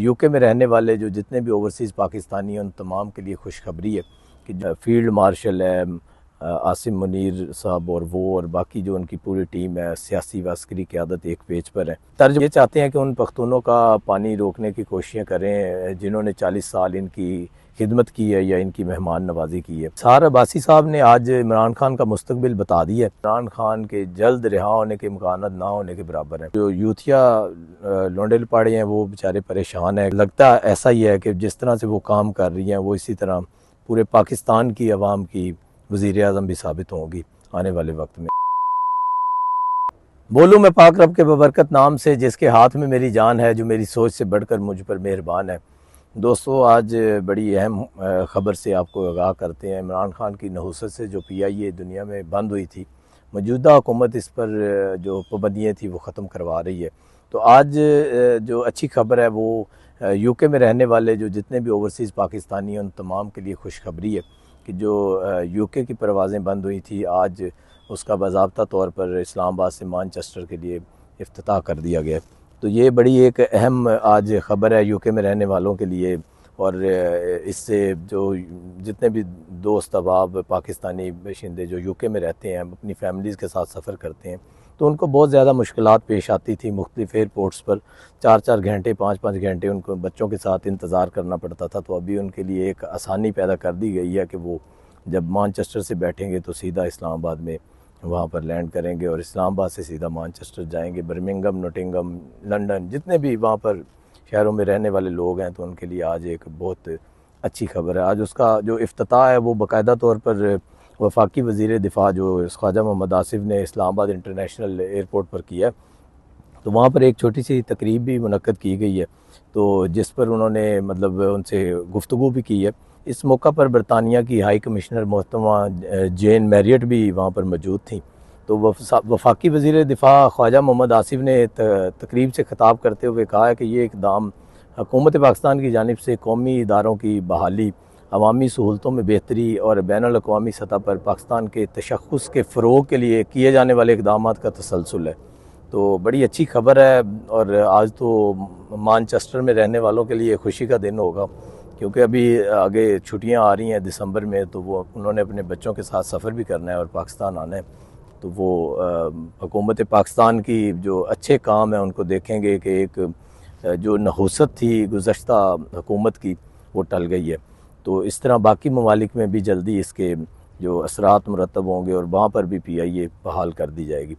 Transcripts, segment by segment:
UK में रहने वाले जो जितने भी ओवरसीज़ पाकिस्तानी हैं उन तमाम के लिए खुशखबरी है कि जो फील्ड मार्शल है आसिम मुनीर साहब और वो और बाकी जो उनकी पूरी टीम है सियासी व अस्करी क़यादत एक पेज पर है। तर्ज ये चाहते हैं कि उन पख्तूनों का पानी रोकने की कोशिशें करें जिन्होंने 40 साल इनकी खिदमत की है या इनकी मेहमान नवाजी की है। सार अब्बासी साहब ने आज इमरान खान का मुस्तकबिल बता दिया है। इमरान खान के जल्द रिहा होने के इम्कान ना होने के बराबर हैं। जो यूथिया लोंडे लपाड़े हैं वो बेचारे परेशान हैं। लगता ऐसा ही है कि जिस तरह से वो काम कर रही हैं वो इसी तरह पूरे पाकिस्तान की आवाम की वज़ीर आज़म भी साबित होंगी आने वाले वक्त में। बोलूँ मैं पाक रब के बबरकत नाम से जिसके हाथ में मेरी जान है, जो मेरी सोच से बढ़कर मुझ पर मेहरबान है। दोस्तों, आज बड़ी अहम ख़बर से आपको आगाह करते हैं। इमरान खान की नहुसत से जो PIA दुनिया में बंद हुई थी, मौजूदा हुकूमत इस पर जो पाबंदियाँ थी वो ख़त्म करवा रही है। तो आज जो अच्छी खबर है वो यूके में रहने वाले जो जितने भी ओवरसीज़ पाकिस्तानी हैं उन तमाम के लिए खुशखबरी है कि जो यूके की परवाज़ें बंद हुई थी आज उसका बाज़ाब्ता तौर पर इस्लामाबाद से मानचेस्टर के लिए इफ्तिताह कर दिया गया। तो ये बड़ी एक अहम आज ख़बर है यूके में रहने वालों के लिए। और इससे जो जितने भी दोस्त अहबाब पाकिस्तानी बाशिंदे जो यूके में रहते हैं अपनी फैमिलीज़ के साथ सफ़र करते हैं तो उनको बहुत ज़्यादा मुश्किलात पेश आती थी। मुख्तलिफ़ एयरपोर्ट्स पर 4-4 घंटे 5-5 घंटे उनको बच्चों के साथ इंतज़ार करना पड़ता था। तो अभी उनके लिए एक आसानी पैदा कर दी गई है कि वो जब मानचेस्टर से बैठेंगे तो सीधा इस्लामाबाद में वहाँ पर लैंड करेंगे और इस्लामाबाद से सीधा मानचेस्टर जाएंगे। बर्मिंघम, नोटिंगम, लंदन, जितने भी वहाँ पर शहरों में रहने वाले लोग हैं तो उनके लिए आज एक बहुत अच्छी खबर है। आज उसका जो इफ्तिताह है वो बाकायदा तौर पर वफाकी वज़ीर दिफा जो ख्वाजा मोहम्मद आसिफ ने इस्लामाबाद इंटरनेशनल एयरपोर्ट पर किया। तो वहाँ पर एक छोटी सी तकरीब भी मुनक्कद की गई है तो जिस पर उन्होंने मतलब उनसे गुफ्तगू भी की है। इस मौका पर बरतानिया की हाई कमिश्नर मोहतरमा जेन मैरियट भी वहाँ पर मौजूद थी। तो वफाकी वज़ीर दिफा ख्वाजा मोहम्मद आसिफ ने तकरीब से ख़िताब करते हुए कहा है कि ये इक़दाम हुकूमत पाकिस्तान की जानिब से कौमी इदारों की बहाली, अवामी सहूलतों में बेहतरी और बैनुल अक़वामी सतह पर पाकिस्तान के तशख़्ख़ुस के फ़रोग़ के लिए किए जाने वाले इक़दामात का तसलसल है। तो बड़ी अच्छी खबर है और आज तो मानचेस्टर में रहने वालों के लिए खुशी का दिन होगा क्योंकि अभी आगे छुट्टियां आ रही हैं दिसंबर में। तो वो उन्होंने अपने बच्चों के साथ सफ़र भी करना है और पाकिस्तान आना है। तो वो हुकूमत पाकिस्तान की जो अच्छे काम हैं उनको देखेंगे कि एक जो नहुसत थी गुज़श्ता हुकूमत की वो टल गई है। तो इस तरह बाकी ममालिक में भी जल्दी इसके जो असरात मुरतब होंगे और वहाँ पर भी PIA बहाल कर दी जाएगी।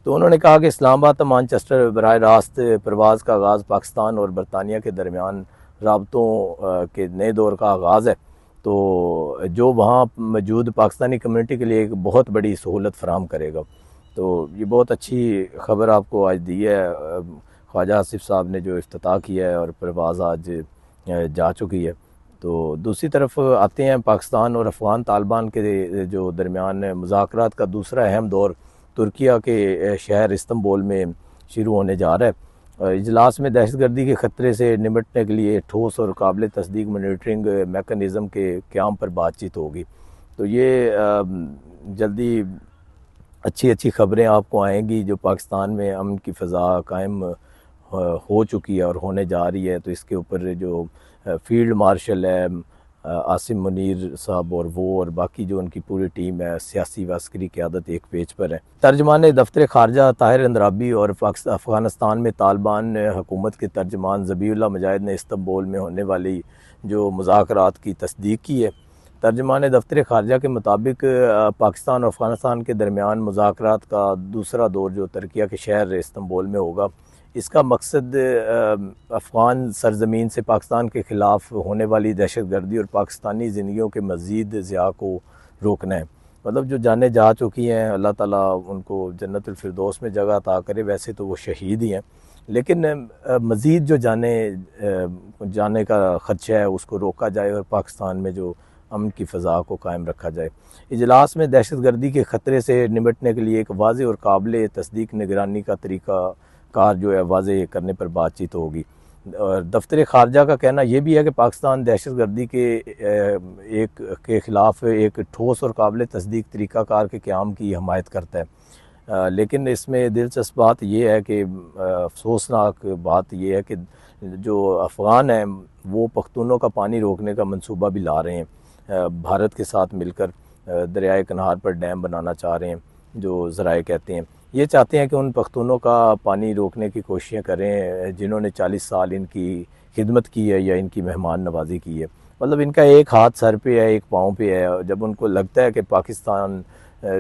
तो उन्होंने कहा कि इस्लामाबाद तो मानचेस्टर बराह रास्त परवाज़ का आगाज़ पाकिस्तान और बरतानिया के दरमियान राबतों के नए दौर का आगाज़ है। तो जो वहाँ मौजूद पाकिस्तानी कम्युनिटी के लिए एक बहुत बड़ी सहूलत फराहम करेगा। तो ये बहुत अच्छी खबर आपको आज दी है। ख्वाजा आसिफ साहब ने जो इफ्तिताह किया है और परवाज़ आज जा चुकी है। तो दूसरी तरफ आते हैं पाकिस्तान और अफ़गान तालिबान के जो दरमियान मुज़ाकरात का दूसरा अहम दौर तुर्किया के शहर इस्तांबुल में शुरू होने जा रहा है। इजलास में दहशतगर्दी के ख़तरे से निपटने के लिए ठोस और काबिल तस्दीक मॉनिटरिंग मेकनिज़म के क़याम पर बातचीत होगी। तो ये जल्दी अच्छी ख़बरें आपको आएंगी। जो पाकिस्तान में अमन की फ़ज़ा कायम हो चुकी है और होने जा रही है तो इसके ऊपर जो फील्ड मार्शल है आसिम मुनीर साहब और वो और बाकी जो उनकी पूरी टीम है सियासी व अस्करी क़यादत एक पेज पर है। तर्जमान दफ्तर ख़ारजा ताहिर अंद्राबी और अफ़गानिस्तान में तालिबान हुकूमत के तर्जमान ज़बीउल्लाह मुजाहिद ने इस्तांबुल में होने वाली जो मुज़ाकरात की तस्दीक की है। तर्जमान दफ्तर ख़ारजा के मुताबिक पाकिस्तान और अफ़गानिस्तान के दरमियान मुज़ाकरात का दूसरा दौर जो तुर्किया के शहर इस्तांबुल में होगा, इसका मकसद अफ़गान सरज़मीन से पाकिस्तान के ख़िलाफ़ होने वाली दहशतगर्दी और पाकिस्तानी ज़िंदगियों के मज़ीद ज़िया को रोकना है। मतलब जो जानें जा चुकी हैं अल्लाह ताला उनको जन्नतुल फिरदौस में जगह अता करे। वैसे तो वो शहीद ही हैं लेकिन मज़ीद जो जाने का ख़दशा है उसको रोका जाए और पाकिस्तान में जो अमन की फ़ज़ा को कायम रखा जाए। इजलास में दहशतगर्दी के ख़तरे से निपटने के लिए एक वाज़ेह और काबिल तस्दीक निगरानी का तरीका कार जो है वाज़ेह करने पर बातचीत होगी। और दफ्तर ख़ारजा का कहना यह भी है कि पाकिस्तान दहशतगर्दी के ख़िलाफ़ एक ठोस और काबिल तस्दीक तरीक़ाकार के क़याम की हमायत करता है। लेकिन इसमें दिलचस्प बात यह है कि अफसोसनाक बात यह है कि जो अफ़गान हैं वो पख्तूनों का पानी रोकने का मंसूबा भी ला रहे हैं, भारत के साथ मिलकर दरियाए कन्हार पर डैम बनाना चाह रहे हैं, जो ज़राए कहते हैं। ये चाहते हैं कि उन पख्तूनों का पानी रोकने की कोशिशें करें जिन्होंने 40 साल इनकी खिदमत की है या इनकी मेहमान नवाजी की है। मतलब इनका एक हाथ सर पे है, एक पाँव पे है। जब उनको लगता है कि पाकिस्तान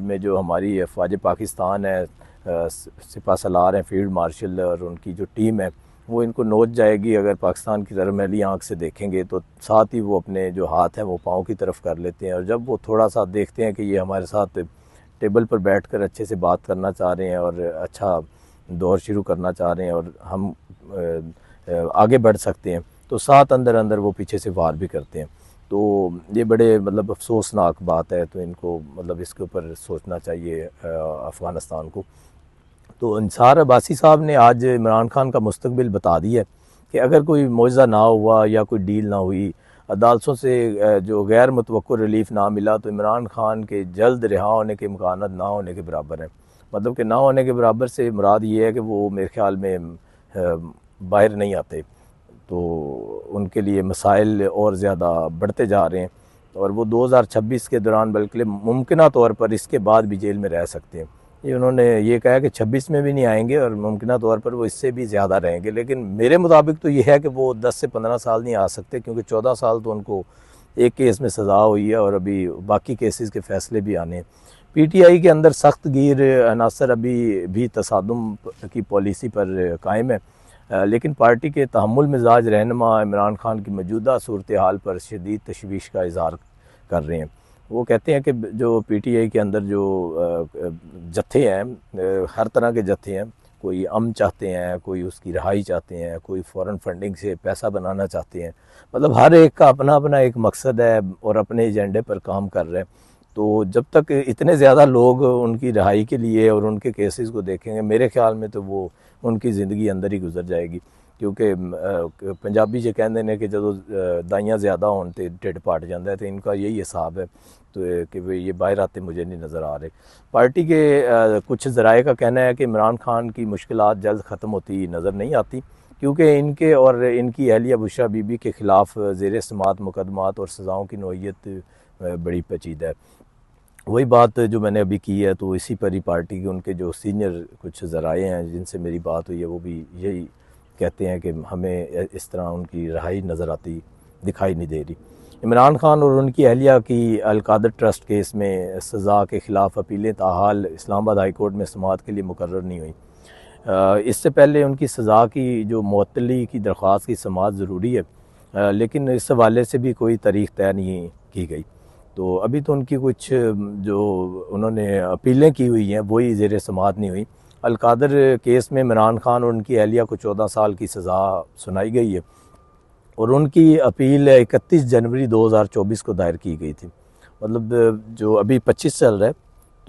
में जो हमारी फ़ौज पाकिस्तान है, सिपा सलार हैं, फील्ड मार्शल और उनकी जो टीम है, वो इनको नोच जाएगी अगर पाकिस्तान की तरफ मैली आँख से देखेंगे, तो साथ ही वो अपने जो हाथ हैं वो पाँव की तरफ कर लेते हैं। और जब वो थोड़ा सा देखते हैं कि ये हमारे साथ टेबल पर बैठकर अच्छे से बात करना चाह रहे हैं और अच्छा दौर शुरू करना चाह रहे हैं और हम आगे बढ़ सकते हैं, तो साथ अंदर अंदर वो पीछे से वार भी करते हैं। तो ये बड़े मतलब अफसोसनाक बात है, तो इनको मतलब इसके ऊपर सोचना चाहिए अफ़गानिस्तान को। तो अंसार अब्बासी साहब ने आज इमरान खान का मुस्तकबिल बता दिया कि अगर कोई मुआवजा ना हुआ या कोई डील ना हुई, अदालतों से जो गैर मुतवक्को रिलीफ ना मिला, तो इमरान खान के जल्द रिहा होने के इम्कानात ना होने के बराबर हैं। मतलब कि ना होने के बराबर से मुराद ये है कि वो मेरे ख्याल में बाहर नहीं आते, तो उनके लिए मसाइल और ज़्यादा बढ़ते जा रहे हैं और वो 2026 के दौरान बल्कि मुमकिन तौर पर इसके बाद भी जेल में रह सकते हैं। ये उन्होंने ये कहा कि 26 में भी नहीं आएंगे और मुमकिन तौर पर वो इससे भी ज़्यादा रहेंगे। लेकिन मेरे मुताबिक तो ये है कि वो 10 से 15 साल नहीं आ सकते, क्योंकि 14 साल तो उनको एक केस में सज़ा हुई है और अभी बाकी केसेस के फ़ैसले भी आने हैं। PTI के अंदर सख्त गिर अनासर अभी भी तसादुम की पॉलिसी पर कायम है, लेकिन पार्टी के तहम्मुल मिजाज रहनुमा इमरान खान की मौजूदा सूरत हाल पर शदीद तशवीश का इज़हार कर रहे हैं। वो कहते हैं कि जो PTI के अंदर जो जत्थे हैं, हर तरह के जत्थे हैं, कोई अमन चाहते हैं, कोई उसकी रहाई चाहते हैं, कोई फ़ॉरेन फंडिंग से पैसा बनाना चाहते हैं। मतलब हर एक का अपना अपना एक मकसद है और अपने एजेंडे पर काम कर रहे हैं। तो जब तक इतने ज़्यादा लोग उनकी रहाई के लिए और उनके केसेस को देखेंगे, मेरे ख्याल में तो वो उनकी ज़िंदगी अंदर ही गुजर जाएगी। क्योंकि पंजाबी जो कहते हैं कि जो दाइयाँ ज़्यादा होने तो ढिड पट जाता है, तो इनका यही हिसाब है। तो कि भाई ये बाहर आते मुझे नहीं नज़र आ रहे। पार्टी के कुछ ज़राए का कहना है कि इमरान खान की मुश्किलात जल्द ख़त्म होती नज़र नहीं आती, क्योंकि इनके और इनकी अहलिया बुशरा बीबी के ख़िलाफ़ ज़ेर समात मुकदमात और सज़ाओं की नौइयत बड़ी पेचीदा है। वही बात जो मैंने अभी की है, तो इसी पर ही पार्टी के उनके जो सीनियर कुछ ज़राए हैं जिनसे मेरी बात हुई है, वो भी यही कहते हैं कि हमें इस तरह उनकी रहाई नज़र आती दिखाई नहीं दे रही। इमरान खान और उनकी अहलिया की अलकादर ट्रस्ट केस में सज़ा के ख़िलाफ़ अपीलें ताहाल इस्लामाबाद हाई कोर्ट में समाअत के लिए मुकर्रर नहीं हुई। इससे पहले उनकी सज़ा की जो मुअत्तली की दरख्वास्त की समाअत ज़रूरी है, लेकिन इस हवाले से भी कोई तारीख़ तय नहीं की गई। तो अभी तो उनकी कुछ जो उन्होंने अपीलें की हुई हैं वही ज़ेर समाअत नहीं हुई। अलकादर केस में इमरान खान और उनकी अहलिया को 14 साल की सज़ा सुनाई गई है और उनकी अपील 31 जनवरी 2024 को दायर की गई थी। मतलब जो अभी 25 चल रहा है,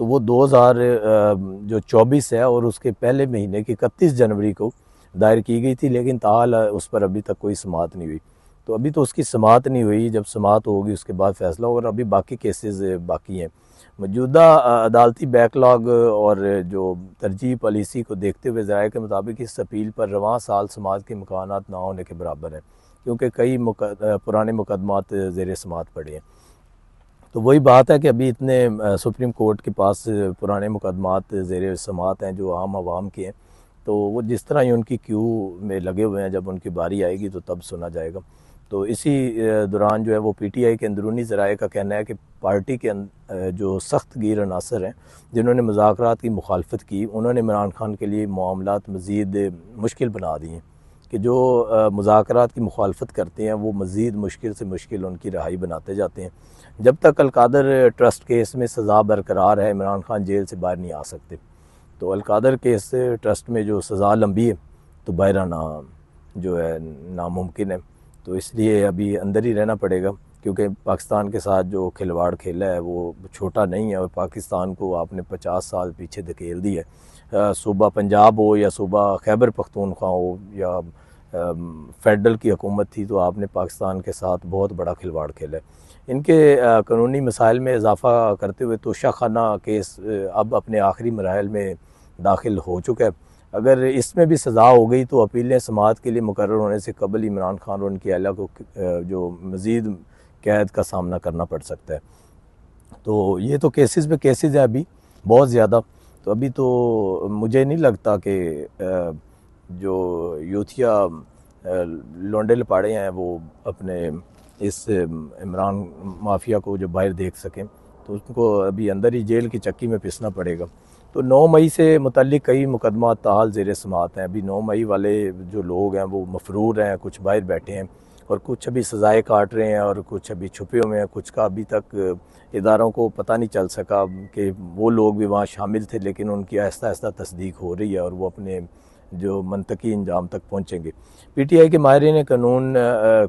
तो वो 2024 है और उसके पहले महीने की 31 जनवरी को दायर की गई थी, लेकिन ताहाल उस पर अभी तक कोई समाअत नहीं हुई। तो अभी तो उसकी समाअत नहीं हुई, जब समाअत होगी उसके बाद फ़ैसला होगा। और अभी बाकी केसेस बाकी हैं। मौजूदा अदालती बैकलॉग और जो तरजीह पॉलिसी को देखते हुए ज़राए के मुताबिक इस अपील पर रवां साल समाअत के इम्कानात ना होने के बराबर हैं, क्योंकि कई पुराने मुकदमात ज़ेर समाअत पड़े हैं। तो वही बात है कि अभी इतने सुप्रीम कोर्ट के पास पुराने मुकदमात ज़ेर समाअत हैं जो आम आवाम के हैं, तो वो जिस तरह ही उनकी क्यू में लगे हुए हैं, जब उनकी बारी आएगी तो तब सुना जाएगा। तो इसी दौरान जो है वो PTI के अंदरूनी ज़राए का कहना है कि पार्टी के जो सख्त गिर अनासर हैं जिन्होंने मुज़ाकरात की मुखालफत की, उन्होंने इमरान खान के लिए मामलात मज़ीद मुश्किल बना दिए, कि जो मुज़ाकरात की मुखालफत करते हैं वो मज़ीद मुश्किल से मुश्किल उनकी रहाई बनाते जाते हैं। जब तक अलकादर ट्रस्ट केस में सज़ा बरकरार है, इमरान खान जेल से बाहर नहीं आ सकते। तो अलकादर केस ट्रस्ट में जो सज़ा लंबी है, तो बाहर आना जो है नामुमकिन है। तो इसलिए अभी अंदर ही रहना पड़ेगा, क्योंकि पाकिस्तान के साथ जो खिलवाड़ खेला है वो छोटा नहीं है और पाकिस्तान को आपने 50 साल पीछे धकेल दी है। सूबा पंजाब हो या सूबा खैबर पख्तूनख्वा हो या फेडरल की हुकूमत थी, तो आपने पाकिस्तान के साथ बहुत बड़ा खिलवाड़ खेला है। इनके कानूनी मसाइल में इजाफ़ा करते हुए तोशा खाना केस अब अपने आखिरी मराहल में दाखिल हो चुका है। अगर इसमें भी सज़ा हो गई तो अपीलें समाअत के लिए मुकर्रर होने से कबल इमरान खान और उनकी अहलिया को जो मज़ीद कैद का सामना करना पड़ सकता है। तो ये तो केसेस पे केसेस है अभी बहुत ज़्यादा। तो अभी तो मुझे नहीं लगता कि जो यूथिया लौंडे लपाड़े हैं वो अपने इस इमरान माफिया को जो बाहर देख सकें, तो उनको अभी अंदर ही जेल की चक्की में पिसना पड़ेगा। तो 9 मई से मुतल्लिक कई मुकदमा ताहाल ज़ेर समाअत हैं। अभी 9 मई वाले जो लोग हैं वो मफरूर हैं, कुछ बाहर बैठे हैं और कुछ अभी सज़ाएँ काट रहे हैं और कुछ अभी छुपे हुए हैं। कुछ का अभी तक इदारों को पता नहीं चल सका कि वो लोग भी वहाँ शामिल थे, लेकिन उनकी आहिस्ता आहिस्ता तस्दीक हो रही है और वो अपने जो मनतकी इंजाम तक पहुँचेंगे। PTI के माहिरीन कानून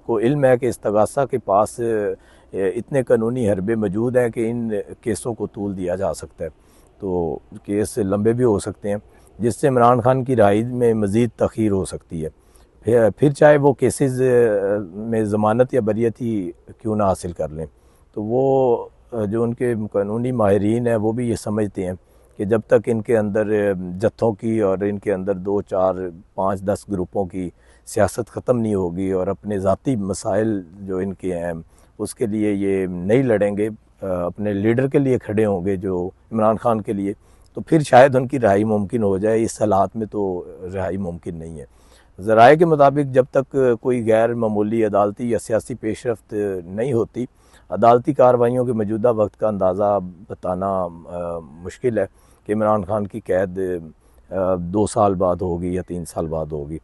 को इल्म है कि इस्तगासा के पास इतने कानूनी हरबे मौजूद हैं कि इन केसों को तूल दिया जा सकता है। तो केस लंबे भी हो सकते हैं, जिससे इमरान खान की रिहाई में मज़ीद तख़ीर हो सकती है। फिर चाहे वो केसेस में ज़मानत या बरियत ही क्यों ना हासिल कर लें। तो वो जो उनके कानूनी माहिरीन हैं वो भी ये समझते हैं कि जब तक इनके अंदर जत्थों की और इनके अंदर 2, 4, 5, 10 ग्रुपों की सियासत ख़त्म नहीं होगी और अपने ज़ाती मसाइल जो इनके हैं उसके लिए ये नहीं लड़ेंगे, अपने लीडर के लिए खड़े होंगे जो इमरान खान के लिए, तो फिर शायद उनकी रिहाई मुमकिन हो जाए। इस हालात में तो रिहाई मुमकिन नहीं है। ज़राए के मुताबिक जब तक कोई गैर मामूली अदालती या सियासी पेशरफ्त नहीं होती, अदालती कार्रवाइयों के मौजूदा वक्त का अंदाज़ा बताना मुश्किल है कि इमरान खान की कैद 2 साल बाद होगी या 3 साल बाद होगी।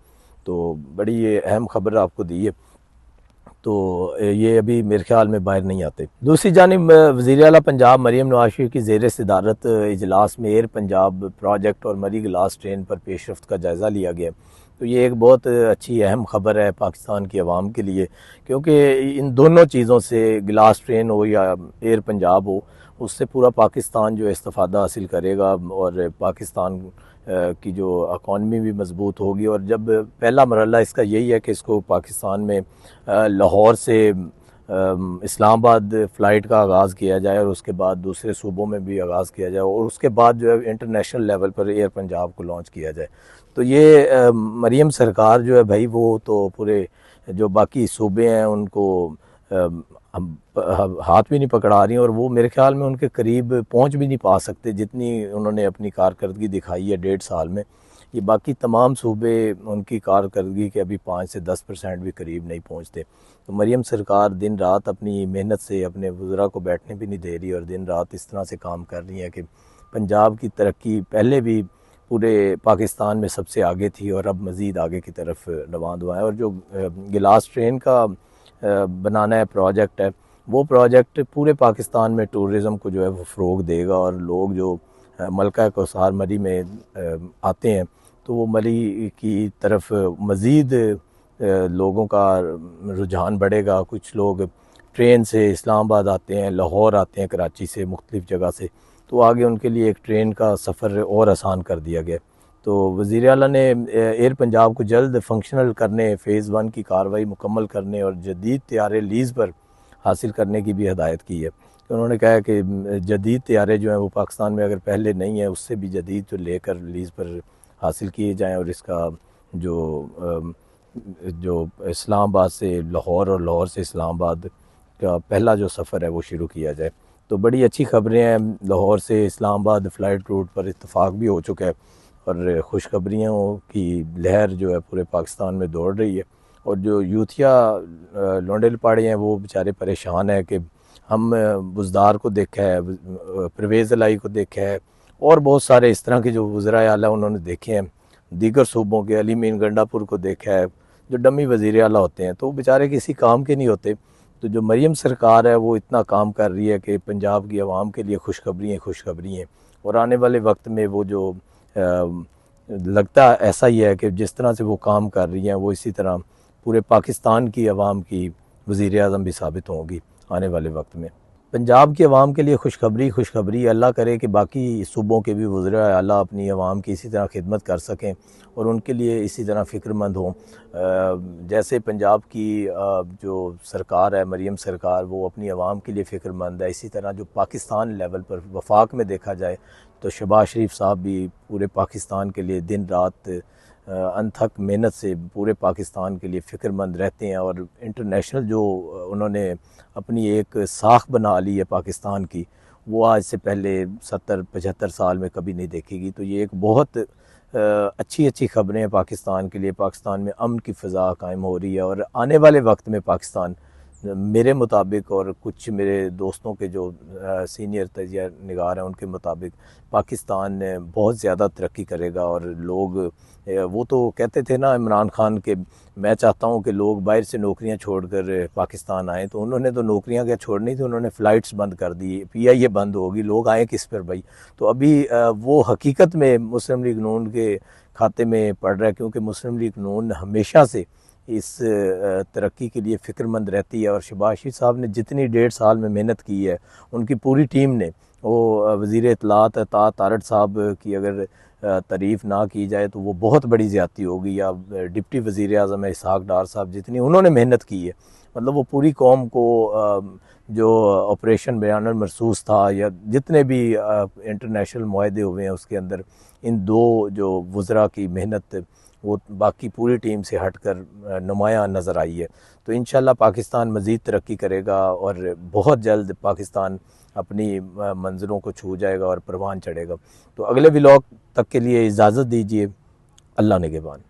तो बड़ी ये अहम खबर आपको दी है। तो ये अभी मेरे ख्याल में बाहर नहीं आते। दूसरी जानिब वज़ीर आला पंजाब मरीम नवाज़ शरीफ की ज़ेर सदारत इजलास में एयर पंजाब प्रोजेक्ट और मरी ग्लास ट्रेन पर पेशरफ्त का जायज़ा लिया गया। तो ये एक बहुत अच्छी अहम ख़बर है पाकिस्तान की आवाम के लिए, क्योंकि इन दोनों चीज़ों से, ग्लास ट्रेन हो या एयर पंजाब हो, उससे पूरा पाकिस्तान जो इस्तिफ़ादा हासिल करेगा और पाकिस्तान की जो इकॉनमी भी मजबूत होगी। और जब पहला मरहला इसका यही है कि इसको पाकिस्तान में लाहौर से इस्लामाबाद फ़्लाइट का आगाज़ किया जाए और उसके बाद दूसरे सूबों में भी आगाज़ किया जाए और उसके बाद जो है इंटरनेशनल लेवल पर एयर पंजाब को लॉन्च किया जाए। तो ये मरीम सरकार जो है भाई, वो तो पूरे जो बाकी सूबे हैं उनको हाथ भी नहीं पकड़ा रही, और वो मेरे ख्याल में उनके करीब पहुंच भी नहीं पा सकते जितनी उन्होंने अपनी कारकर्दगी दिखाई है 1.5 साल में। ये बाकी तमाम सूबे उनकी कारकर्दगी के अभी 5 से 10% भी करीब नहीं पहुंचते। तो मरीम सरकार दिन रात अपनी मेहनत से अपने वज़रा को बैठने भी नहीं दे रही और दिन रात इस तरह से काम कर रही है कि पंजाब की तरक्की पहले भी पूरे पाकिस्तान में सबसे आगे थी और अब मज़ीद आगे की तरफ रवान हुआ है। और जो गिलास ट्रेन का बनाना है प्रोजेक्ट है, वो प्रोजेक्ट पूरे पाकिस्तान में टूरिज़म को जो है वो फ़रोग़ देगा और लोग जो मलका कौसार मरी में आते हैं तो वो मरी की तरफ मज़ीद लोगों का रुझान बढ़ेगा। कुछ लोग ट्रेन से इस्लामाबाद आते हैं, लाहौर आते हैं कराची से, मुख्तलिफ़ जगह से, तो आगे उनके लिए एक ट्रेन का सफ़र और आसान कर दिया गया। तो वज़ीर आला ने एयर पंजाब को जल्द फंक्शनल करने, फ़ेज़ 1 की कार्रवाई मुकम्मल करने और जदीद तैयारे लीज़ पर हासिल करने की भी हदायत की है। तो उन्होंने कहा है कि जदीद तैयारे जो हैं वो पाकिस्तान में अगर पहले नहीं है, उससे भी जदीद जो लेकर लीज़ पर हासिल किए जाएँ और इसका जो इस्लामाबाद से लाहौर और लाहौर से इस्लामाबाद का पहला जो सफ़र है वो शुरू किया जाए। तो बड़ी अच्छी ख़बरें हैं। लाहौर से इस्लामाबाद फ़्लाइट रूट पर इत्तफ़ाक़ भी हो चुका है और खुशखबरियों की लहर जो है पूरे पाकिस्तान में दौड़ रही है। और जो यूथिया लौंडे लपाड़े हैं वो बेचारे परेशान हैं कि हम बुज़दार को देखा है, परवेज़ इलाही को देखा है और बहुत सारे इस तरह के जो वज़राए आला उन्होंने देखे हैं, दीगर सूबों के अली मीन गंडापुर को देखा है, जो डमी वज़ीर आला होते हैं, तो वो बेचारे किसी काम के नहीं होते। तो जो मरीम सरकार है वो इतना काम कर रही है कि पंजाब की आवाम के लिए खुशखबरी हैं और आने वाले वक्त में वो जो लगता ऐसा ही है कि जिस तरह से वो काम कर रही हैं वो इसी तरह पूरे पाकिस्तान की आवाम की वज़ीर आज़म भी साबित होंगी आने वाले वक्त में। पंजाब की आवाम के लिए खुशखबरी, अल्लाह करे कि बाकी सूबों के भी वज़रा अल्लाह अपनी आवाम की इसी तरह खिदमत कर सकें और उनके लिए इसी तरह फ़िक्रमंद हों। जैसे पंजाब की जो सरकार है, मरीम सरकार, वो अपनी आवाम के लिए फ़िक्रमंद है, इसी तरह जो पाकिस्तान लेवल पर वफाक में देखा जाए तो शहबाज शरीफ साहब भी पूरे पाकिस्तान के लिए दिन रात अनथक मेहनत से पूरे पाकिस्तान के लिए फ़िक्रमंद रहते हैं और इंटरनेशनल जो उन्होंने अपनी एक साख बना ली है पाकिस्तान की, वो आज से पहले 70-75 साल में कभी नहीं देखेगी। तो ये एक बहुत अच्छी ख़बरें हैं पाकिस्तान के लिए। पाकिस्तान में अमन की फ़ज़ा कायम हो रही है और आने वाले वक्त में पाकिस्तान मेरे मुताबिक और कुछ मेरे दोस्तों के जो सीनियर तजिया निगार हैं उनके मुताबिक पाकिस्तान बहुत ज़्यादा तरक्की करेगा। और लोग वो तो कहते थे ना इमरान खान के, मैं चाहता हूँ कि लोग बाहर से नौकरियाँ छोड़कर पाकिस्तान आएँ, तो उन्होंने तो नौकरियाँ क्या छोड़नी थी, उन्होंने फ़्लाइट्स बंद कर दी, PIA बंद होगी, लोग आए किस पर भाई। तो अभी वो हकीकत में मुस्लिम लीग नून के खाते में पड़ रहा है, क्योंकि मुस्लिम लीग नून हमेशा से इस तरक्की के लिए फ़िक्रमंद रहती है। और शहबाज शरीफ साहब ने जितनी 1.5 साल में मेहनत की है, उनकी पूरी टीम ने, वो वज़ीर इत्तलात तारड़ साहब की अगर तारीफ़ ना की जाए तो वो बहुत बड़ी ज़्यादती होगी, या डिप्टी वज़ीर आज़म इसहाक़ डार साहब जितनी उन्होंने मेहनत की है, मतलब वो पूरी कौम को जो ऑपरेशन बयानुल मरसूस था या जितने भी इंटरनेशनल मुआहदे हुए हैं उसके अंदर इन दो जो वज़रा की मेहनत वो बाकी पूरी टीम से हटकर नुमायाँ नज़र आई है। तो इंशाल्लाह पाकिस्तान मज़ीद तरक्की करेगा और बहुत जल्द पाकिस्तान अपनी मंज़िलों को छू जाएगा और परवान चढ़ेगा। तो अगले व्लॉग तक के लिए इजाज़त दीजिए। अल्लाह निगहबान।